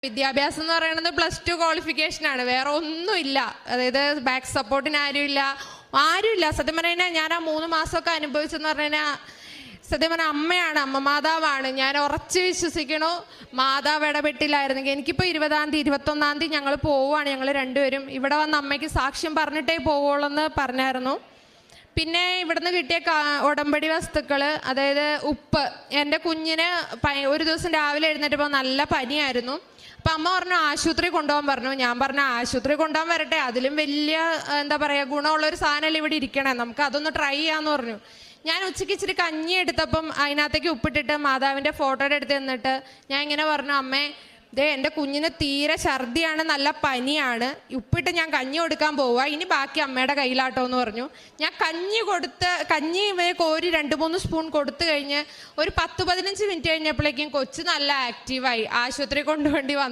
വിദ്യാഭ്യാസം എന്ന് പറയുന്നത് +2 ക്വാളിഫിക്കേഷൻ ആണ്, വേറെ ഒന്നുമില്ല. അതായത് ബാക്ക് സപ്പോർട്ടിന് ആരുമില്ല. സത്യം പറഞ്ഞാൽ ഞാൻ ആ 3 മാസമൊക്കെ അനുഭവിച്ചെന്ന് പറഞ്ഞാൽ സത്യം പറഞ്ഞാൽ അമ്മ മാതാവാണ്. ഞാൻ ഉറച്ച് വിശ്വസിക്കണു മാതാവ് ഇടപെട്ടില്ലായിരുന്നെങ്കിൽ എനിക്കിപ്പോൾ 20-ാം തീയതി 21-ാം തീയതി ഞങ്ങൾ പോവുകയാണ്. ഞങ്ങൾ രണ്ടുപേരും ഇവിടെ വന്ന് അമ്മയ്ക്ക് സാക്ഷ്യം പറഞ്ഞിട്ടേ പോവുള്ളൂ എന്ന് പറഞ്ഞായിരുന്നു. പിന്നെ ഇവിടുന്ന് കിട്ടിയ ഉടമ്പടി വസ്തുക്കൾ, അതായത് ഉപ്പ്. എൻ്റെ കുഞ്ഞിന് ഒരു ദിവസം രാവിലെ എഴുന്നേറ്റപ്പോൾ നല്ല പനിയായിരുന്നു. അപ്പം അമ്മ പറഞ്ഞു ആശുപത്രി കൊണ്ടുപോകാൻ പറഞ്ഞു. ഞാൻ പറഞ്ഞു ആശുപത്രി കൊണ്ടുപോകാൻ വരട്ടെ, അതിലും വലിയ എന്താ പറയുക ഗുണമുള്ളൊരു സാധനമല്ല ഇവിടെ ഇരിക്കണേ, നമുക്ക് അതൊന്ന് ട്രൈ ചെയ്യാമെന്ന് പറഞ്ഞു. ഞാൻ ഉച്ചയ്ക്ക് ഇച്ചിരി കഞ്ഞി എടുത്തപ്പം അതിനകത്തേക്ക് ഉപ്പിട്ടിട്ട് മാതാവിൻ്റെ ഫോട്ടോയുടെ അടുത്ത് നിന്നിട്ട് ഞാൻ ഇങ്ങനെ പറഞ്ഞു, അമ്മേ എൻ്റെ കുഞ്ഞിന് തീരെ ഛർദിയാണ്, നല്ല പനിയാണ്, ഉപ്പിട്ട് ഞാൻ കഞ്ഞി കൊടുക്കാൻ പോവുക, ഇനി ബാക്കി അമ്മയുടെ കയ്യിലാട്ടോ എന്ന് പറഞ്ഞു. ഞാൻ കഞ്ഞി കോരി 2-3 സ്പൂൺ കൊടുത്തു കഴിഞ്ഞ് ഒരു 10-15 മിനിറ്റ് കഴിഞ്ഞപ്പോഴേക്കും കൊച്ചു നല്ല ആക്റ്റീവായി. ആശുപത്രി കൊണ്ടുവേണ്ടി വന്നു.